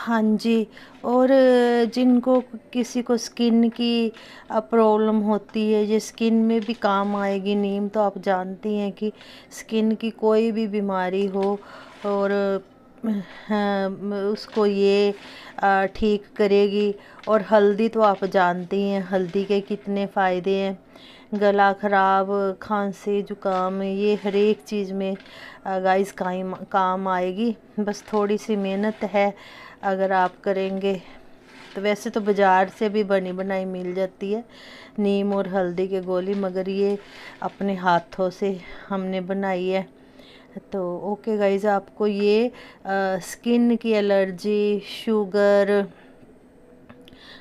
हाँ जी। और जिनको किसी को स्किन की प्रॉब्लम होती है, ये स्किन में भी काम आएगी नीम। तो आप जानती हैं कि स्किन की कोई भी बीमारी हो और हाँ, उसको ये ठीक करेगी। और हल्दी तो आप जानती हैं हल्दी के कितने फ़ायदे हैं। गला ख़राब, खांसी, जुकाम, ये हर एक चीज़ में गाइस काम आएगी। बस थोड़ी सी मेहनत है अगर आप करेंगे तो। वैसे तो बाज़ार से भी बनी बनाई मिल जाती है नीम और हल्दी की गोली, मगर ये अपने हाथों से हमने बनाई है। तो ओके गाइस, आपको ये स्किन की एलर्जी, शुगर,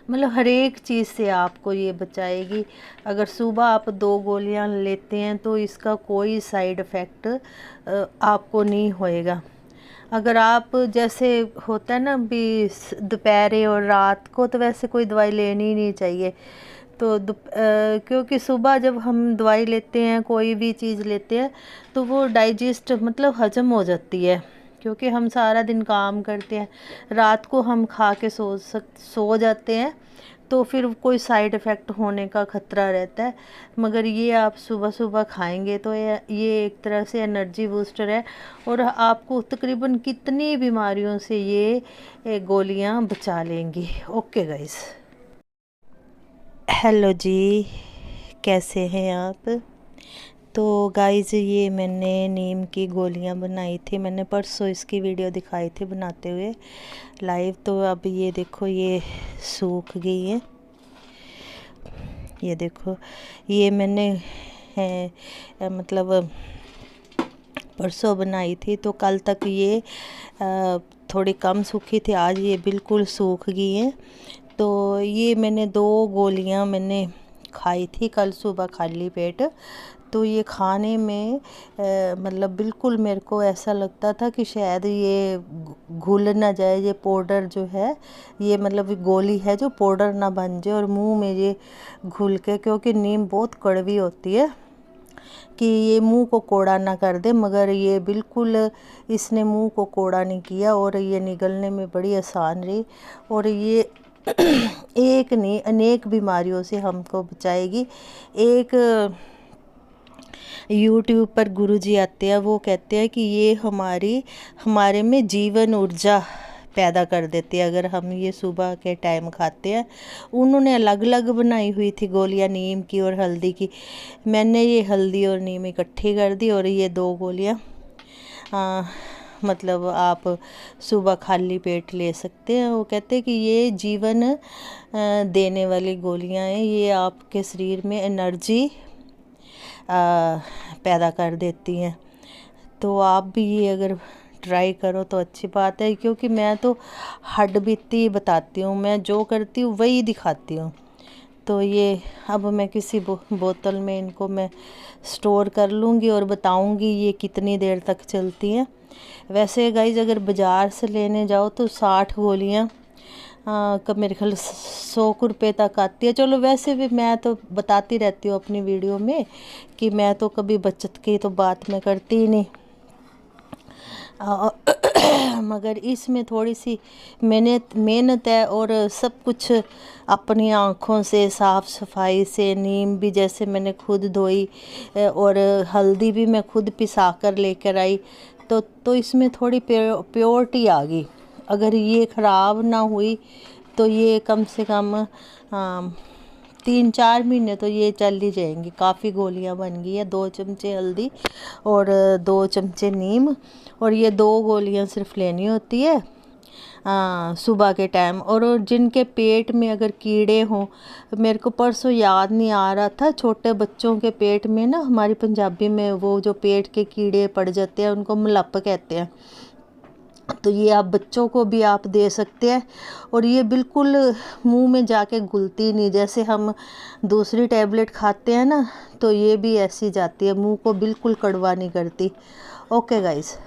मतलब हर एक चीज़ से आपको ये बचाएगी। अगर सुबह आप 2 गोलियां लेते हैं तो इसका कोई साइड इफ़ेक्ट आपको नहीं होएगा। अगर आप जैसे होता है ना भी दोपहर और रात को, तो वैसे कोई दवाई लेनी ही नहीं चाहिए। तो क्योंकि सुबह जब हम दवाई लेते हैं, कोई भी चीज़ लेते हैं, तो वो डाइजेस्ट मतलब हजम हो जाती है। क्योंकि हम सारा दिन काम करते हैं, रात को हम खा के सो जाते हैं, तो फिर कोई साइड इफ़ेक्ट होने का ख़तरा रहता है। मगर ये आप सुबह सुबह खाएंगे तो ये एक तरह से एनर्जी बूस्टर है, और आपको तकरीबन कितनी बीमारियों से ये गोलियां बचा लेंगी। ओके गाइस, हेलो जी, कैसे हैं आप? तो गाइस, ये मैंने नीम की गोलियां बनाई थी। मैंने परसों इसकी वीडियो दिखाई थी बनाते हुए लाइव। तो अब ये देखो, ये सूख गई है। ये देखो, ये मैंने मतलब परसों बनाई थी, तो कल तक ये थोड़ी कम सूखी थी, आज ये बिल्कुल सूख गई है। तो ये मैंने 2 गोलियां मैंने खाई थी कल सुबह खाली पेट। तो ये खाने में मतलब बिल्कुल मेरे को ऐसा लगता था कि शायद ये घुल ना जाए, ये पाउडर जो है, ये मतलब गोली है जो पाउडर ना बन जाए और मुंह में ये घुल के, क्योंकि नीम बहुत कड़वी होती है, कि ये मुंह को कोड़ा ना कर दे। मगर ये बिल्कुल इसने मुंह को कोड़ा नहीं किया, और ये निगलने में बड़ी आसान रही। और ये एक नहीं अनेक बीमारियों से हमको बचाएगी। एक यूट्यूब पर गुरुजी आते हैं, वो कहते हैं कि ये हमारे में जीवन ऊर्जा पैदा कर देती है अगर हम ये सुबह के टाइम खाते हैं। उन्होंने अलग अलग बनाई हुई थी गोलियां, नीम की और हल्दी की। मैंने ये हल्दी और नीम इकट्ठी कर दी, और ये 2 गोलियां मतलब आप सुबह खाली पेट ले सकते हैं। वो कहते हैं कि ये जीवन देने वाली गोलियां हैं, ये आपके शरीर में एनर्जी पैदा कर देती हैं। तो आप भी ये अगर ट्राई करो तो अच्छी बात है, क्योंकि मैं तो हड्डबीती बताती हूँ, मैं जो करती हूँ वही दिखाती हूँ। तो ये अब मैं किसी बोतल में इनको मैं स्टोर कर लूँगी और बताऊँगी ये कितनी देर तक चलती हैं। वैसे गाइज, अगर बाज़ार से लेने जाओ तो 60 गोलियाँ का मेरे ख्याल 100 रुपये तक आती है। चलो, वैसे भी मैं तो बताती रहती हूँ अपनी वीडियो में कि मैं तो कभी बचत की तो बात मैं करती ही नहीं। मगर इसमें थोड़ी सी मेहनत है, और सब कुछ अपनी आँखों से साफ़ सफाई से। नीम भी जैसे मैंने खुद धोई, और हल्दी भी मैं खुद पिसा कर लेकर आई, तो इसमें थोड़ी प्योरिटी आ गई। अगर ये ख़राब ना हुई तो ये कम से कम 3-4 महीने तो ये चल ही जाएंगी। काफ़ी गोलियां बन गई है। 2 चमचे हल्दी और 2 चमचे नीम, और ये 2 गोलियां सिर्फ लेनी होती है सुबह के टाइम। और जिनके पेट में अगर कीड़े हों, मेरे को परसों याद नहीं आ रहा था, छोटे बच्चों के पेट में ना, हमारी पंजाबी में वो जो पेट के कीड़े पड़ जाते हैं उनको मलप कहते हैं। तो ये आप बच्चों को भी आप दे सकते हैं, और ये बिल्कुल मुंह में जाके घुलती नहीं। जैसे हम दूसरी टैबलेट खाते हैं ना, तो ये भी ऐसी जाती है, मुंह को बिल्कुल कड़वा नहीं करती। Okay guys.